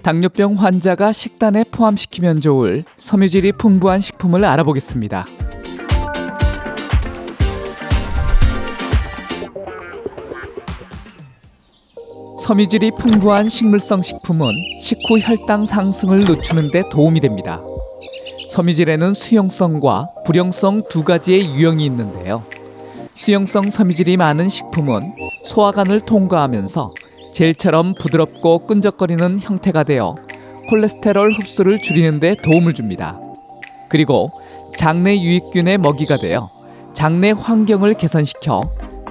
당뇨병 환자가 식단에 포함시키면 좋을 섬유질이 풍부한 식품을 알아보겠습니다. 섬유질이 풍부한 식물성 식품은 식후 혈당 상승을 늦추는 데 도움이 됩니다. 섬유질에는 수용성과 불용성 두 가지의 유형이 있는데요. 수용성 섬유질이 많은 식품은 소화관을 통과하면서 젤처럼 부드럽고 끈적거리는 형태가 되어 콜레스테롤 흡수를 줄이는 데 도움을 줍니다. 그리고 장내 유익균의 먹이가 되어 장내 환경을 개선시켜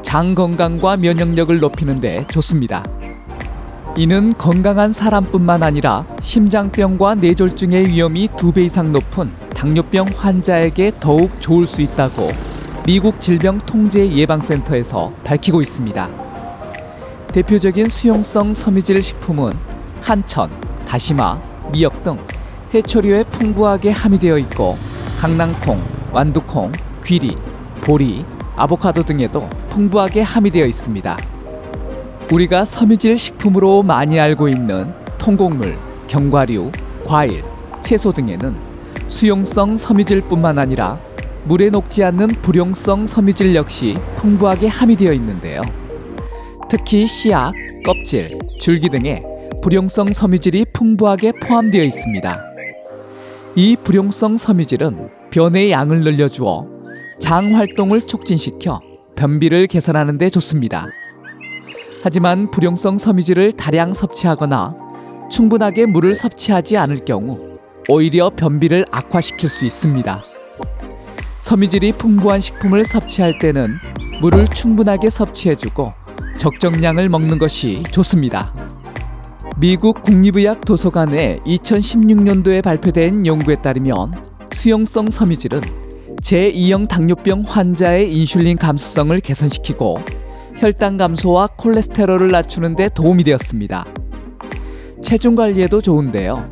장 건강과 면역력을 높이는 데 좋습니다. 이는 건강한 사람뿐만 아니라 심장병과 뇌졸중의 위험이 2배 이상 높은 당뇨병 환자에게 더욱 좋을 수 있다고 미국 질병통제예방센터에서 밝히고 있습니다. 대표적인 수용성 섬유질 식품은 한천, 다시마, 미역 등 해초류에 풍부하게 함유되어 있고 강낭콩, 완두콩, 귀리, 보리, 아보카도 등에도 풍부하게 함유되어 있습니다. 우리가 섬유질 식품으로 많이 알고 있는 통곡물, 견과류, 과일, 채소 등에는 수용성 섬유질뿐만 아니라 물에 녹지 않는 불용성 섬유질 역시 풍부하게 함유되어 있는데요. 특히 씨앗, 껍질, 줄기 등에 불용성 섬유질이 풍부하게 포함되어 있습니다. 이 불용성 섬유질은 변의 양을 늘려주어 장 활동을 촉진시켜 변비를 개선하는 데 좋습니다. 하지만 불용성 섬유질을 다량 섭취하거나 충분하게 물을 섭취하지 않을 경우 오히려 변비를 악화시킬 수 있습니다. 섬유질이 풍부한 식품을 섭취할 때는 물을 충분하게 섭취해주고 적정량을 먹는 것이 좋습니다. 미국 국립의학도서관에 2016년도에 발표된 연구에 따르면 수용성 섬유질은 제2형 당뇨병 환자의 인슐린 감수성을 개선시키고 혈당 감소와 콜레스테롤을 낮추는 데 도움이 되었습니다. 체중 관리에도 좋은데요.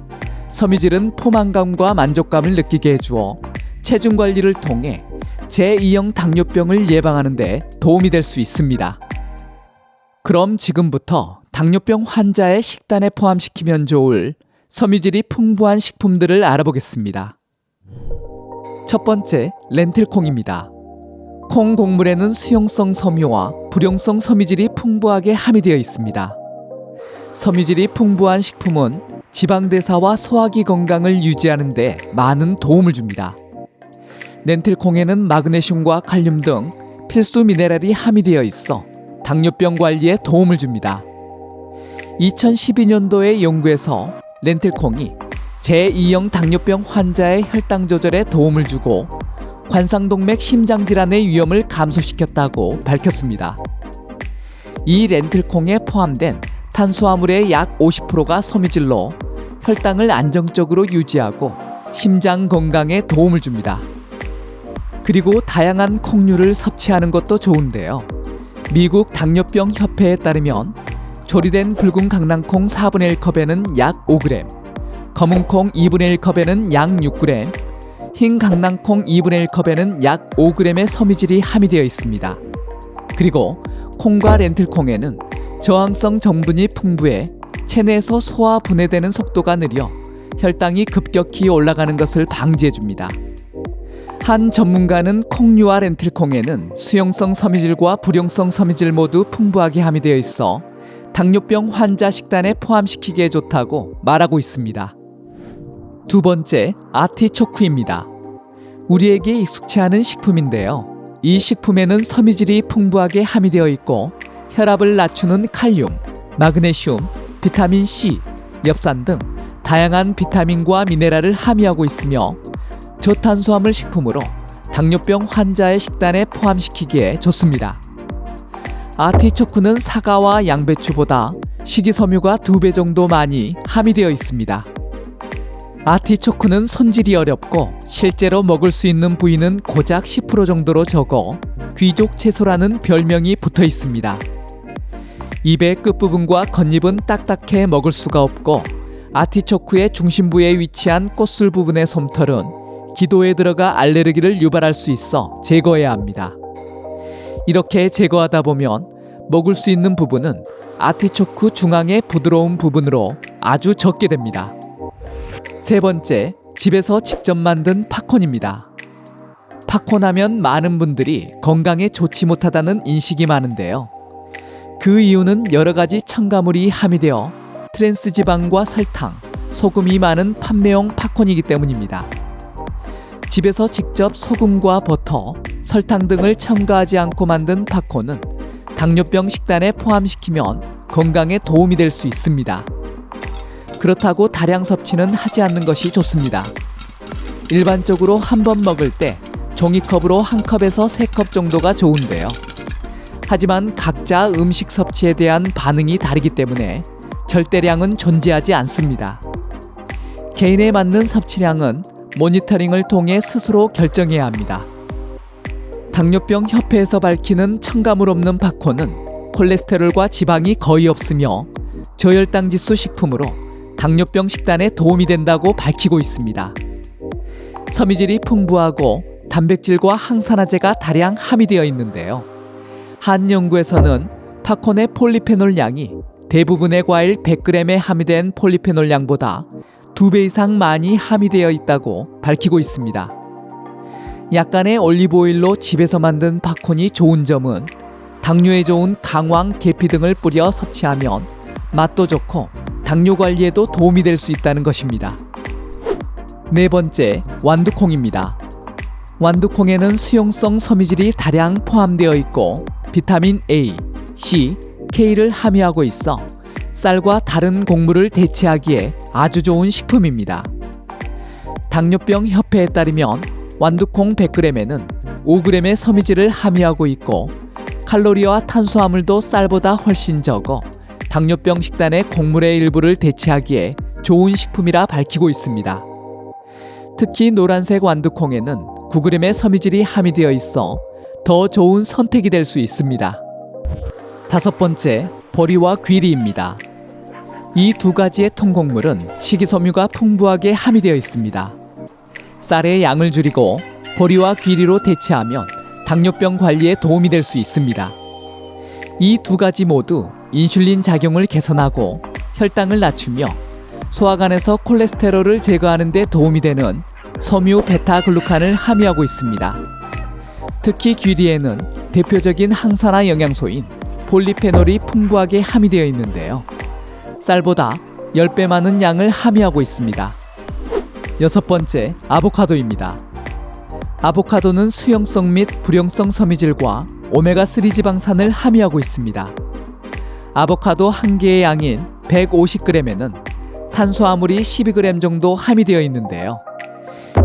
섬유질은 포만감과 만족감을 느끼게 해주어 체중 관리를 통해 제2형 당뇨병을 예방하는 데 도움이 될 수 있습니다. 그럼 지금부터 당뇨병 환자의 식단에 포함시키면 좋을 섬유질이 풍부한 식품들을 알아보겠습니다. 첫 번째, 렌틸콩입니다. 콩 곡물에는 수용성 섬유와 불용성 섬유질이 풍부하게 함유되어 있습니다. 섬유질이 풍부한 식품은 지방대사와 소화기 건강을 유지하는 데 많은 도움을 줍니다. 렌틸콩에는 마그네슘과 칼륨 등 필수 미네랄이 함유되어 있어 당뇨병 관리에 도움을 줍니다. 2012년도의 연구에서 렌틸콩이 제2형 당뇨병 환자의 혈당 조절에 도움을 주고 관상동맥 심장질환의 위험을 감소시켰다고 밝혔습니다. 이 렌틸콩에 포함된 탄수화물의 약 50%가 섬유질로 혈당을 안정적으로 유지하고 심장 건강에 도움을 줍니다. 그리고 다양한 콩류를 섭취하는 것도 좋은데요. 미국 당뇨병 협회에 따르면 조리된 붉은 강낭콩 4분의 1컵에는 약 5g, 검은콩 2분의 1컵에는 약 6g, 흰 강낭콩 2분의 1컵에는 약 5g의 섬유질이 함유되어 있습니다. 그리고 콩과 렌틸콩에는 저항성 성분이 풍부해 체내에서 소화 분해되는 속도가 느려 혈당이 급격히 올라가는 것을 방지해줍니다. 한 전문가는 콩류와 렌틸콩에는 수용성 섬유질과 불용성 섬유질 모두 풍부하게 함유되어 있어 당뇨병 환자 식단에 포함시키기에 좋다고 말하고 있습니다. 두 번째, 아티초크입니다. 우리에게 익숙치 않은 식품인데요. 이 식품에는 섬유질이 풍부하게 함유되어 있고 혈압을 낮추는 칼륨, 마그네슘, 비타민 C, 엽산 등 다양한 비타민과 미네랄을 함유하고 있으며 저탄수화물 식품으로 당뇨병 환자의 식단에 포함시키기에 좋습니다. 아티초크는 사과와 양배추보다 식이섬유가 2배 정도 많이 함유되어 있습니다. 아티초크는 손질이 어렵고 실제로 먹을 수 있는 부위는 고작 10% 정도로 적어 귀족 채소라는 별명이 붙어 있습니다. 잎의 끝부분과 겉잎은 딱딱해 먹을 수가 없고 아티초크의 중심부에 위치한 꽃술 부분의 솜털은 기도에 들어가 알레르기를 유발할 수 있어 제거해야 합니다. 이렇게 제거하다 보면 먹을 수 있는 부분은 아티초크 중앙의 부드러운 부분으로 아주 적게 됩니다. 세 번째, 집에서 직접 만든 팝콘입니다. 팝콘 하면 많은 분들이 건강에 좋지 못하다는 인식이 많은데요. 그 이유는 여러 가지 첨가물이 함유되어 트랜스 지방과 설탕, 소금이 많은 판매용 팝콘이기 때문입니다. 집에서 직접 소금과 버터, 설탕 등을 첨가하지 않고 만든 팝콘은 당뇨병 식단에 포함시키면 건강에 도움이 될 수 있습니다. 그렇다고 다량 섭취는 하지 않는 것이 좋습니다. 일반적으로 한 번 먹을 때 종이컵으로 한 컵에서 3컵 정도가 좋은데요. 하지만 각자 음식 섭취에 대한 반응이 다르기 때문에 절대량은 존재하지 않습니다. 개인에 맞는 섭취량은 모니터링을 통해 스스로 결정해야 합니다. 당뇨병 협회에서 밝히는 첨가물 없는 팝콘은 콜레스테롤과 지방이 거의 없으며 저혈당 지수 식품으로 당뇨병 식단에 도움이 된다고 밝히고 있습니다. 섬유질이 풍부하고 단백질과 항산화제가 다량 함유되어 있는데요. 한 연구에서는 팝콘의 폴리페놀 양이 대부분의 과일 100g에 함유된 폴리페놀 양보다 2배 이상 많이 함유되어 있다고 밝히고 있습니다. 약간의 올리브오일로 집에서 만든 팝콘이 좋은 점은 당뇨에 좋은 강황, 계피 등을 뿌려 섭취하면 맛도 좋고 당뇨 관리에도 도움이 될 수 있다는 것입니다. 네 번째, 완두콩입니다. 완두콩에는 수용성 섬유질이 다량 포함되어 있고 비타민 A, C, K를 함유하고 있어 쌀과 다른 곡물을 대체하기에 아주 좋은 식품입니다. 당뇨병 협회에 따르면 완두콩 100g에는 5g의 섬유질을 함유하고 있고 칼로리와 탄수화물도 쌀보다 훨씬 적어 당뇨병 식단의 곡물의 일부를 대체하기에 좋은 식품이라 밝히고 있습니다. 특히 노란색 완두콩에는 9g의 섬유질이 함유되어 있어 더 좋은 선택이 될 수 있습니다. 다섯 번째, 보리와 귀리입니다. 이 두 가지의 통곡물은 식이섬유가 풍부하게 함유되어 있습니다. 쌀의 양을 줄이고 보리와 귀리로 대체하면 당뇨병 관리에 도움이 될 수 있습니다. 이 두 가지 모두 인슐린 작용을 개선하고 혈당을 낮추며 소화관에서 콜레스테롤을 제거하는 데 도움이 되는 섬유 베타글루칸을 함유하고 있습니다. 특히 귀리에는 대표적인 항산화 영양소인 폴리페놀이 풍부하게 함유되어 있는데요. 쌀보다 10배 많은 양을 함유하고 있습니다. 여섯 번째, 아보카도입니다. 아보카도는 수용성 및 불용성 섬유질과 오메가3 지방산을 함유하고 있습니다. 아보카도 한 개의 양인 150g에는 탄수화물이 12g 정도 함유되어 있는데요.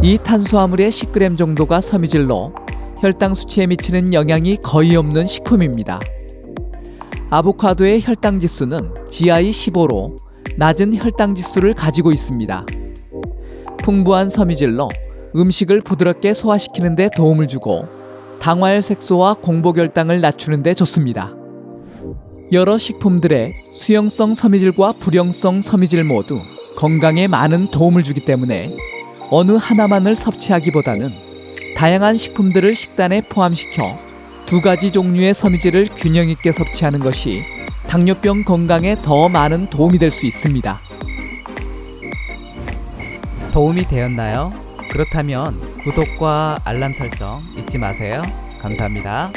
이 탄수화물의 10g 정도가 섬유질로 혈당 수치에 미치는 영향이 거의 없는 식품입니다. 아보카도의 혈당 지수는 GI 15로 낮은 혈당 지수를 가지고 있습니다. 풍부한 섬유질로 음식을 부드럽게 소화시키는 데 도움을 주고 당화혈 색소와 공복혈당을 낮추는 데 좋습니다. 여러 식품들의 수용성 섬유질과 불용성 섬유질 모두 건강에 많은 도움을 주기 때문에 어느 하나만을 섭취하기보다는 다양한 식품들을 식단에 포함시켜 두 가지 종류의 섬유질을 균형 있게 섭취하는 것이 당뇨병 건강에 더 많은 도움이 될 수 있습니다. 도움이 되었나요? 그렇다면 구독과 알람 설정 잊지 마세요. 감사합니다.